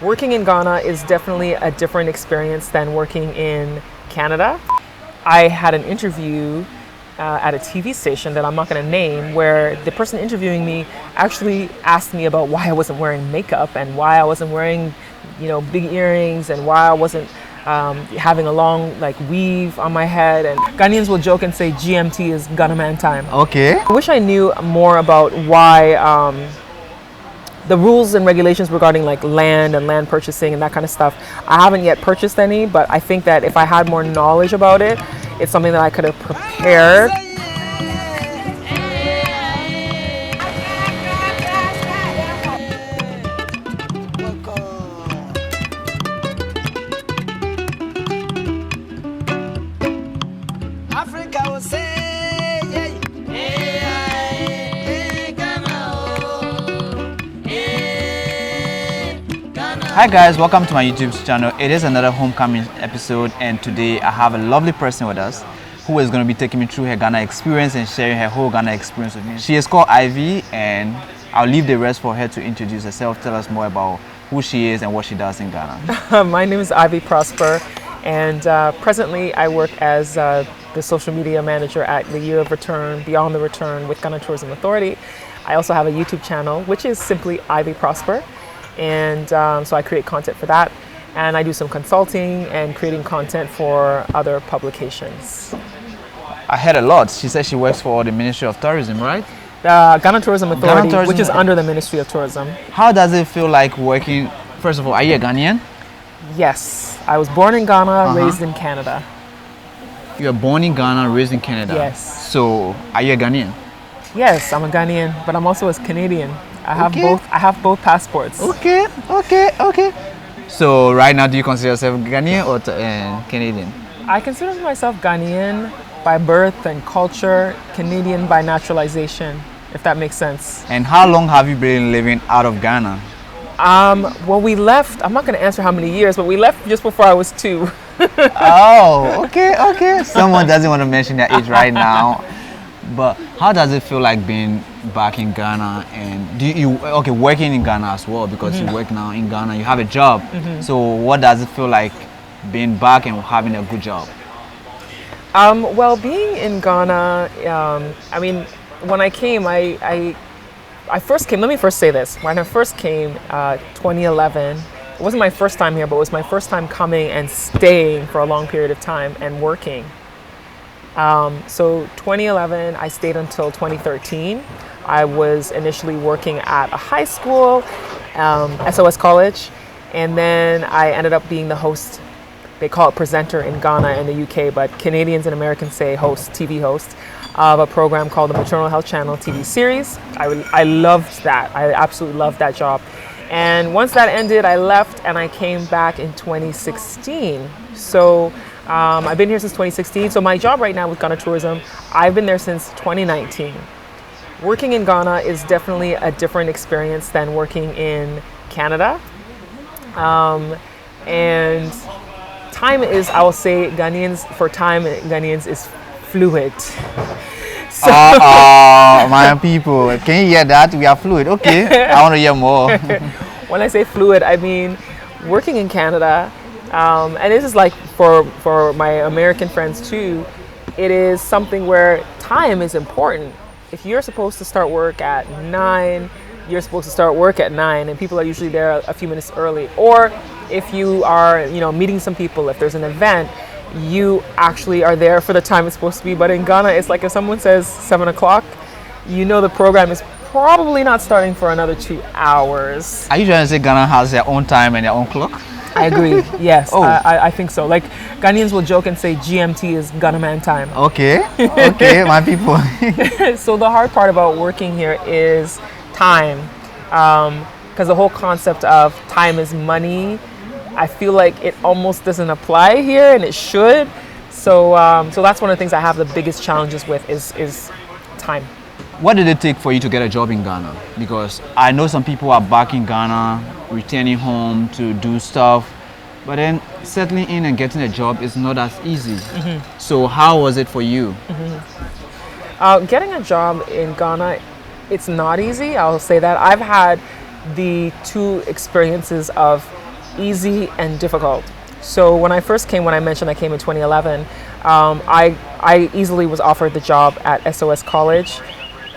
Working in Ghana is definitely a different experience than working in Canada. I had an interview at a TV station that I'm not going to name, where the person interviewing me actually asked me about why I wasn't wearing makeup and why I wasn't wearing, big earrings and why I wasn't having a long weave on my head. And Ghanaians will joke and say GMT is Ghana Man time. Okay. I wish I knew more about why the rules and regulations regarding land and land purchasing and that kind of stuff. I haven't yet purchased any, but I think that if I had more knowledge about it, it's something that I could have prepared. Hi guys, welcome to my YouTube channel. It is another homecoming episode, and today I have a lovely person with us who is going to be taking me through her Ghana experience and sharing her whole Ghana experience with me. She is called Ivy, and I'll leave the rest for her to introduce herself, tell us more about who she is and what she does in Ghana. My name is Ivy Prosper, and presently I work as the social media manager at the Year of Return, Beyond the Return with Ghana Tourism Authority. I also have a YouTube channel, which is simply Ivy Prosper. And so I create content for that, and I do some consulting and creating content for other publications. I heard a lot. She said she works for the Ministry of Tourism, right? The Ghana Tourism Authority, which is under the Ministry of Tourism. How does it feel like working? First of all, are you a Ghanaian? Yes, I was born in Ghana, raised in Canada. You were born in Ghana, raised in Canada? Yes. So, are you a Ghanaian? Yes, I'm a Ghanaian, but I'm also a Canadian. I have both passports. Okay. So right now, do you consider yourself Ghanaian or Canadian? I consider myself Ghanaian by birth and culture, Canadian by naturalization, if that makes sense. And how long have you been living out of Ghana? Well, we left, I'm not going to answer how many years, but we left just before I was 2. Oh, okay. Someone doesn't want to mention their age right now. But how does it feel like being back in Ghana, and working in Ghana as well, because you work now in Ghana, you have a job. So what does it feel like being back and having a good job? Well, being in Ghana, when I came, I first came, let me first say this. When I first came, 2011, it wasn't my first time here, but it was my first time coming and staying for a long period of time and working. So 2011, I stayed until 2013. I was initially working at a high school, SOS College, and then I ended up being the host. They call it presenter in Ghana and the UK, but Canadians and Americans say host, TV host, of a program called the Maternal Health Channel TV series. I loved that. I absolutely loved that job. And once that ended, I left and I came back in 2016. So I've been here since 2016. So my job right now with Ghana Tourism, I've been there since 2019. Working in Ghana is definitely a different experience than working in Canada. And time is, I will say, Ghanaians is fluid. So my people, can you hear that? We are fluid. Okay, I want to hear more. When I say fluid, I mean working in Canada, and this is like for my American friends too, it is something where time is important. If you're supposed to start work at 9, you're supposed to start work at 9, and people are usually there a few minutes early. Or if you are, meeting some people, if there's an event, you actually are there for the time it's supposed to be. But in Ghana, it's like if someone says 7 o'clock, the program is probably not starting for another 2 hours. Are you trying to say Ghana has their own time and their own clock? I agree. Yes, Oh. I think so. Like Ghanaians will joke and say GMT is Ghana Man time. Okay, my people. So the hard part about working here is time, because the whole concept of time is money, I feel like it almost doesn't apply here, and it should. So that's one of the things I have the biggest challenges with is time. What did it take for you to get a job in Ghana? Because I know some people are back in Ghana, returning home to do stuff, but then settling in and getting a job is not as easy. So how was it for you? Getting a job in Ghana, it's not easy. I'll say that. I've had the two experiences of easy and difficult. So when I first came, when I mentioned I came in 2011, I easily was offered the job at SOS College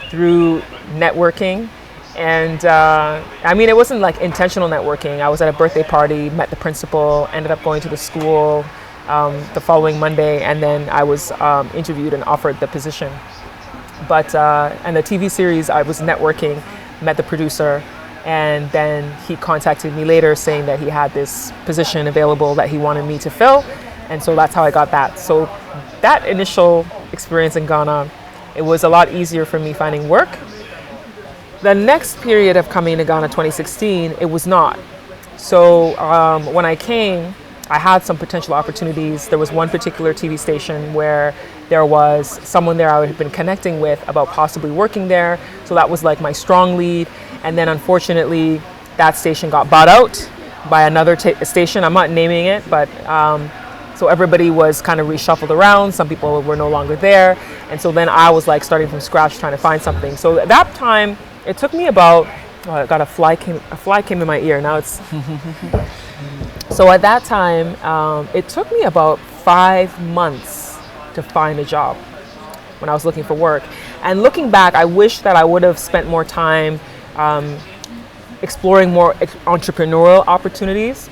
through networking. And I mean, it wasn't like intentional networking. I was at a birthday party, met the principal, ended up going to the school the following Monday, and then I was interviewed and offered the position. But and the TV series, I was networking, met the producer, and then he contacted me later saying that he had this position available that he wanted me to fill, and so that's how I got that. So that initial experience in Ghana, it was a lot easier for me finding work. The next period of coming to Ghana, 2016, it was not. So when I came, I had some potential opportunities. There was one particular TV station where there was someone there I had been connecting with about possibly working there. So that was like my strong lead. And then unfortunately, that station got bought out by another station. I'm not naming it, but so everybody was kind of reshuffled around. Some people were no longer there. And so then I was like starting from scratch trying to find something. So at that time, it took me about, I got a fly came in my ear. Now it's, so at that time, it took me about 5 months to find a job when I was looking for work. And looking back, I wish that I would have spent more time exploring more entrepreneurial opportunities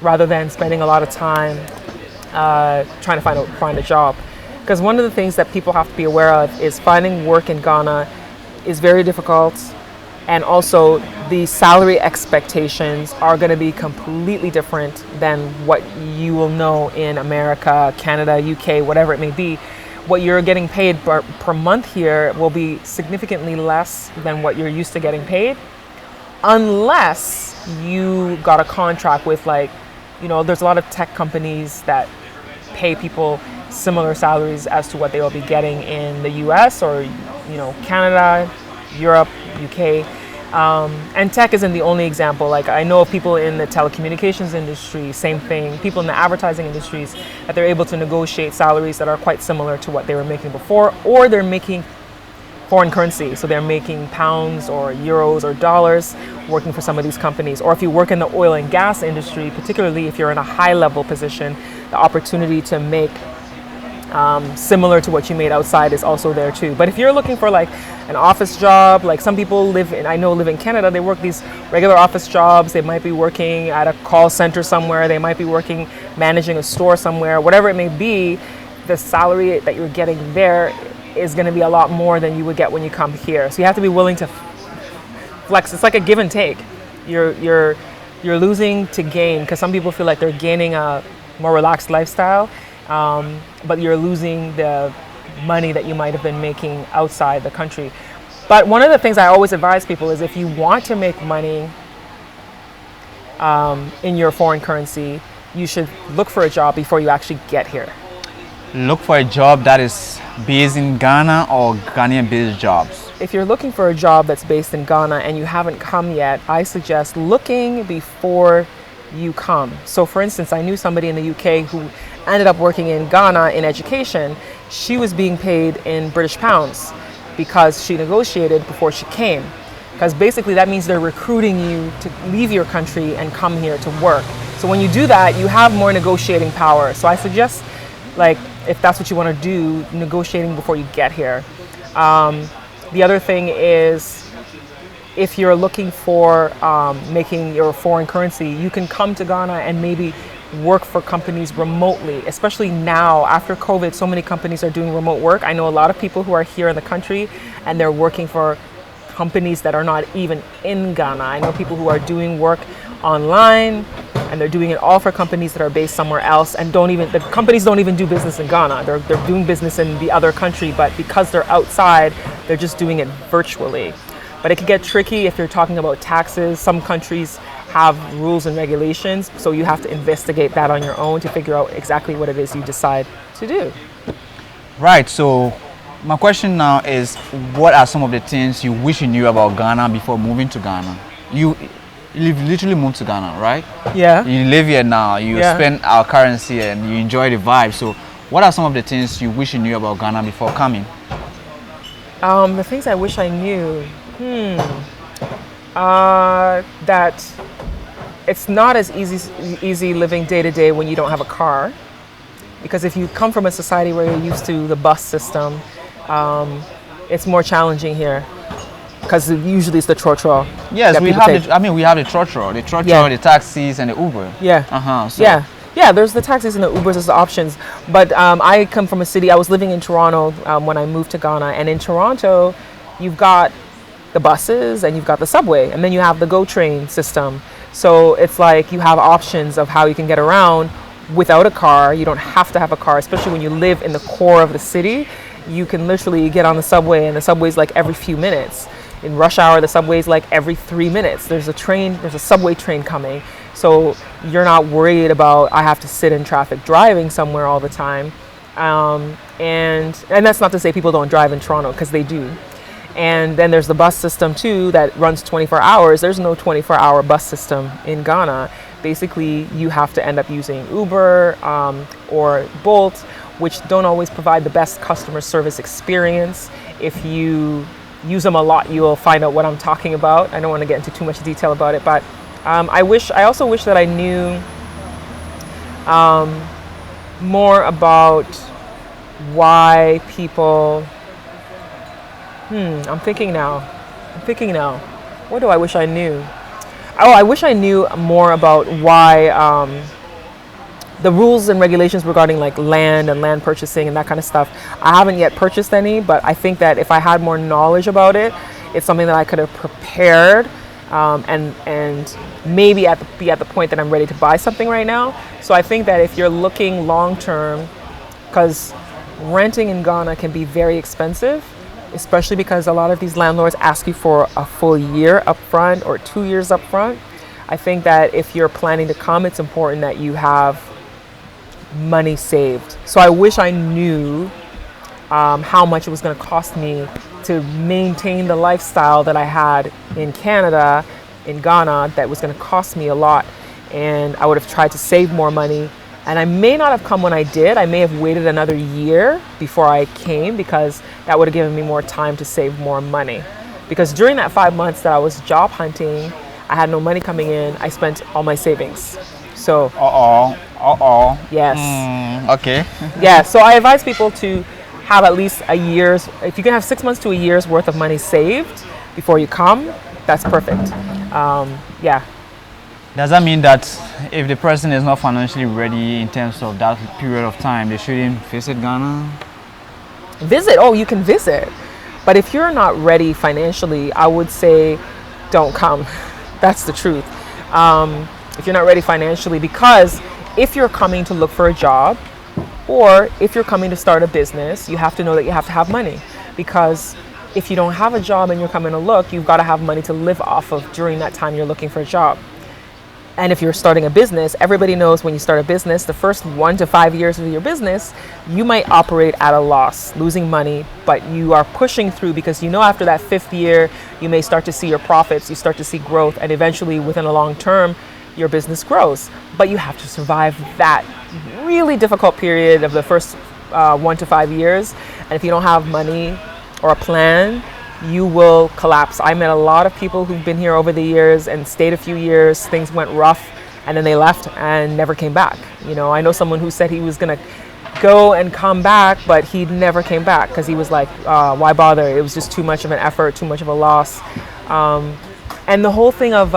rather than spending a lot of time trying to find a job. Because one of the things that people have to be aware of is finding work in Ghana is very difficult, and also the salary expectations are going to be completely different than what you will know in America, Canada, UK, whatever it may be. What you're getting paid per month here will be significantly less than what you're used to getting paid, unless you got a contract with, like, you know, there's a lot of tech companies that pay people similar salaries as to what they will be getting in the US or, you know, Canada, Europe, UK. And tech isn't the only example. Like, I know of people in the telecommunications industry, same thing, people in the advertising industries, that they're able to negotiate salaries that are quite similar to what they were making before, or they're making foreign currency. So they're making pounds or euros or dollars working for some of these companies. Or if you work in the oil and gas industry, particularly if you're in a high level position, the opportunity to make similar to what you made outside is also there too. But if you're looking for like an office job, like some people live in Canada, they work these regular office jobs. They might be working at a call center somewhere. They might be working, managing a store somewhere, whatever it may be. The salary that you're getting there is going to be a lot more than you would get when you come here. So you have to be willing to flex. It's like a give and take. You're losing to gain, because some people feel like they're gaining a more relaxed lifestyle. But you're losing the money that you might have been making outside the country. But one of the things I always advise people is, if you want to make money in your foreign currency, you should look for a job before you actually get here. Look for a job that is based in Ghana or Ghanaian-based jobs. If you're looking for a job that's based in Ghana and you haven't come yet, I suggest looking before you come. So for instance, I knew somebody in the UK who ended up working in Ghana in education. She was being paid in British pounds because she negotiated before she came. Because basically that means they're recruiting you to leave your country and come here to work. So when you do that, you have more negotiating power. So I suggest, like, if that's what you want to do, negotiating before you get here. The other thing is, if you're looking for making your foreign currency, you can come to Ghana and maybe work for companies remotely, especially now after COVID. So many companies are doing remote work. I know a lot of people who are here in the country and they're working for companies that are not even in Ghana. I know people who are doing work online, and they're doing it all for companies that are based somewhere else, and the companies don't even do business in Ghana. They're doing business in the other country, but because they're outside, they're just doing it virtually. But it can get tricky if you're talking about taxes. Some countries have rules and regulations, so you have to investigate that on your own to figure out exactly what it is you decide to do. Right, so my question now is, what are some of the things you wish you knew about Ghana before moving to Ghana? You've literally moved to Ghana, right? Yeah. You live here now, you spend our currency and you enjoy the vibe. So what are some of the things you wish you knew about Ghana before coming? The things I wish I knew. That it's not as easy living day to day when you don't have a car, because if you come from a society where you're used to the bus system, it's more challenging here because usually it's the trotro. Yes, that we people have take. the, I mean, we have the trotro, Yeah. the taxis, and the Uber. Yeah. So Yeah, there's the taxis and the Ubers as the options. But I come from a city, I was living in Toronto when I moved to Ghana. And in Toronto, you've got the buses and you've got the subway. And then you have the GO train system. So it's like you have options of how you can get around without a car. You don't have to have a car, especially when you live in the core of the city. You can literally get on the subway, and the subway's like every few minutes. In rush hour, the subway's like every 3 minutes. There's a subway train coming. So you're not worried about, I have to sit in traffic driving somewhere all the time. And that's not to say people don't drive in Toronto, because they do. And then there's the bus system too that runs 24 hours. There's no 24-hour bus system in Ghana. Basically, you have to end up using Uber or Bolt, which don't always provide the best customer service experience. If you use them a lot, you'll find out what I'm talking about. I don't want to get into too much detail about it, but I also wish that I knew more about why people. I'm thinking now. What do I wish I knew? Oh, I wish I knew more about why the rules and regulations regarding like land and land purchasing and that kind of stuff. I haven't yet purchased any, but I think that if I had more knowledge about it, it's something that I could have prepared. And maybe be at the point that I'm ready to buy something right now. So I think that if you're looking long term, because renting in Ghana can be very expensive, especially because a lot of these landlords ask you for a full year up front or 2 years up front. I think that if you're planning to come, it's important that you have money saved. So I wish I knew how much it was going to cost me to maintain the lifestyle that I had in Canada, in Ghana, that was going to cost me a lot. And I would have tried to save more money. And I may not have come when I did. I may have waited another year before I came, because that would have given me more time to save more money. Because during that 5 months that I was job hunting, I had no money coming in. I spent all my savings. So, yes. Okay. Yeah, so I advise people to have at least a year's, if you can have 6 months to a year's worth of money saved before you come, that's perfect. Yeah. Does that mean that if the person is not financially ready in terms of that period of time, they shouldn't visit Ghana? You can visit. But if you're not ready financially, I would say don't come. That's the truth. If you're not ready financially, because if you're coming to look for a job, or if you're coming to start a business, you have to know that you have to have money. Because if you don't have a job and you're coming to look, you've got to have money to live off of during that time you're looking for a job. And if you're starting a business, everybody knows when you start a business, the first 1 to 5 years of your business, you might operate at a loss, losing money, but you are pushing through, because you know after that 5th year, you may start to see your profits, you start to see growth, and eventually within a long term, your business grows. But you have to survive that really difficult period of the first 1 to 5 years. And if you don't have money or a plan, you will collapse. I met a lot of people who've been here over the years and stayed a few years, things went rough, and then they left and never came back. You know, I know someone who said he was gonna go and come back, but he never came back because he was like, why bother? It was just too much of an effort, too much of a loss. And the whole thing of,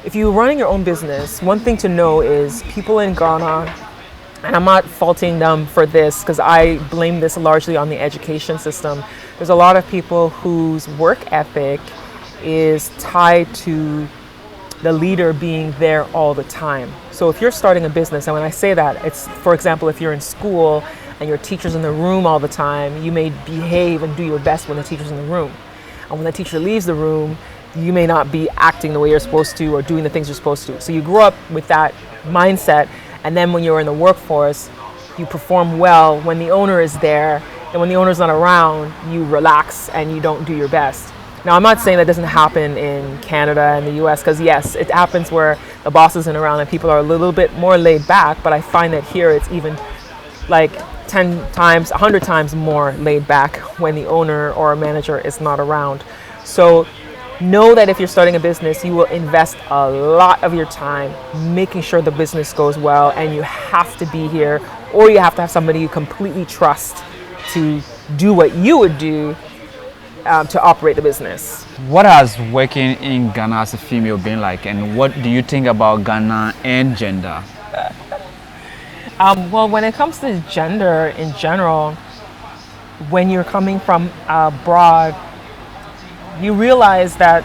if you're running your own business, one thing to know is people in Ghana, and I'm not faulting them for this because I blame this largely on the education system. There's a lot of people whose work ethic is tied to the leader being there all the time. So if you're starting a business, and when I say that, it's, for example, if you're in school and your teacher's in the room all the time, you may behave and do your best when the teacher's in the room. And when the teacher leaves the room, you may not be acting the way you're supposed to or doing the things you're supposed to. So you grow up with that mindset. And then when you're in the workforce, you perform well when the owner is there, and when the owner's not around, you relax and you don't do your best. Now, I'm not saying that doesn't happen in Canada and the US, because yes, it happens where the boss isn't around and people are a little bit more laid back, but I find that here it's even like 10 times, 100 times more laid back when the owner or a manager is not around. So know that if you're starting a business, you will invest a lot of your time making sure the business goes well, and you have to be here, or you have to have somebody you completely trust to do what you would do to operate the business. What has working in Ghana as a female been like, and what do you think about Ghana and gender? Well, when it comes to gender in general, when you're coming from abroad, you realize that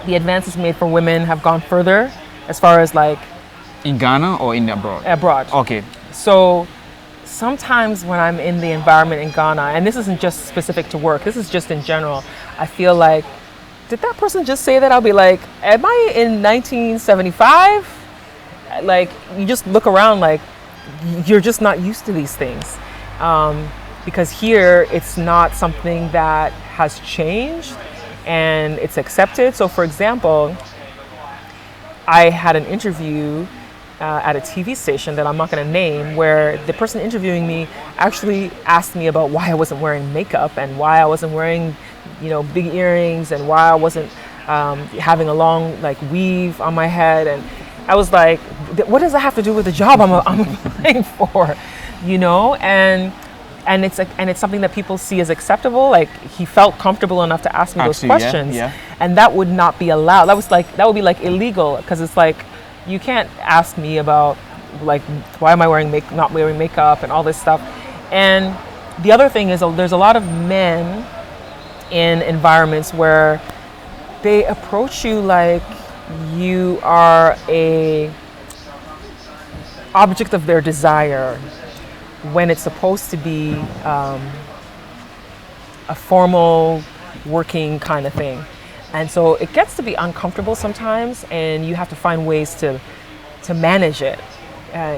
the advances made for women have gone further as far as like In Ghana or in abroad? abroad. Okay. So sometimes when I'm in the environment in Ghana, and this isn't just specific to work, this is just in general, I feel like, did that person just say that? I'll be like, am I in 1975? Like, you just look around like you're just not used to these things. Because here it's not something that has changed and it's accepted. So for example, I had an interview at a TV station that I'm not going to name, where the person interviewing me actually asked me about why I wasn't wearing makeup and why I wasn't wearing, big earrings, and why I wasn't having a long like weave on my head. And I was like, what does that have to do with the job I'm applying for? And it's something that people see as acceptable. Like, he felt comfortable enough to ask me those questions, yeah. and that would not be allowed. That would be like illegal, because it's like, you can't ask me about like why am I not wearing makeup and all this stuff. And the other thing is, there's a lot of men in environments where they approach you like you are a object of their desire, when it's supposed to be a formal working kind of thing. And so it gets to be uncomfortable sometimes, and you have to find ways to manage it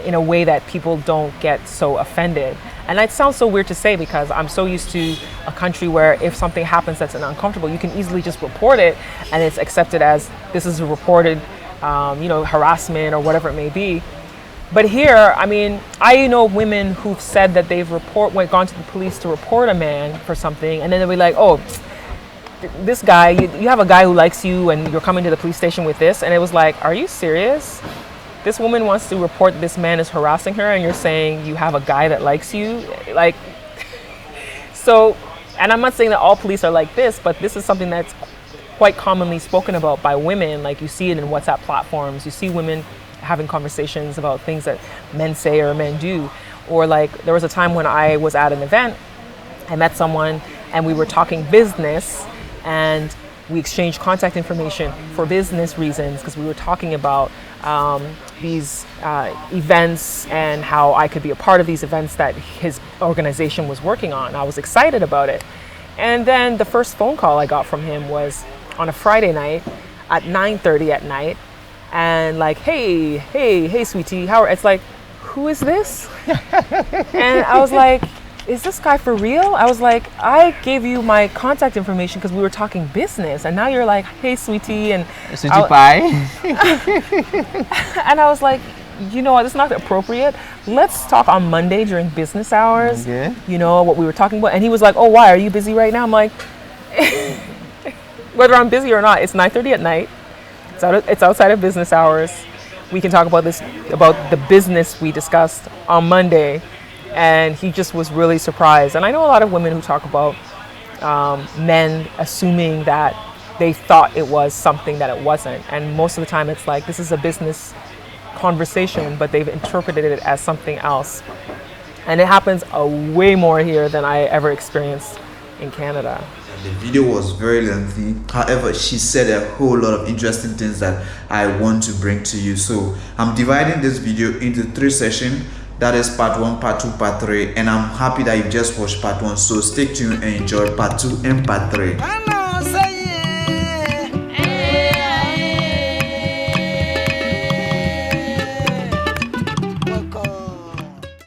in a way that people don't get so offended. And it sounds so weird to say, because I'm so used to a country where if something happens that's uncomfortable, you can easily just report it, and it's accepted as this is a reported harassment or whatever it may be. But here, I mean, I know women who've said that they've gone to the police to report a man for something, and then they'll be like, oh, this guy, you have a guy who likes you, and you're coming to the police station with this. And it was like, are you serious? This woman wants to report this man is harassing her, and you're saying you have a guy that likes you? Like, so, and I'm not saying that all police are like this, but this is something that's quite commonly spoken about by women. Like, you see it in WhatsApp platforms. You see women having conversations about things that men say or men do. Or like, there was a time when I was at an event, I met someone, and we were talking business, and we exchanged contact information for business reasons, because we were talking about these events and how I could be a part of these events that his organization was working on. I was excited about it. And then the first phone call I got from him was on a Friday night at 9:30 at night, and like, hey, sweetie, it's like, who is this? And I was like, is this guy for real? I was like, I gave you my contact information because we were talking business, and now you're like, hey, sweetie, and Sweetie pie. and I was like, you know what, it's not appropriate. Let's talk on Monday during business hours. Okay. What we were talking about. And he was like, oh, why, are you busy right now? I'm like, whether I'm busy or not, it's 9:30 at night. It's outside of business hours. We can talk about the business we discussed on Monday. And he just was really surprised. And I know a lot of women who talk about men assuming that they thought it was something that it wasn't. And most of the time it's like, this is a business conversation, but they've interpreted it as something else. And it happens way more here than I ever experienced in Canada. The video was very lengthy. However, she said a whole lot of interesting things that I want to bring to you. So I'm dividing this video into 3 sessions. That is part 1, part 2, part 3. And I'm happy that you've just watched part 1. So stay tuned and enjoy part 2 and part 3.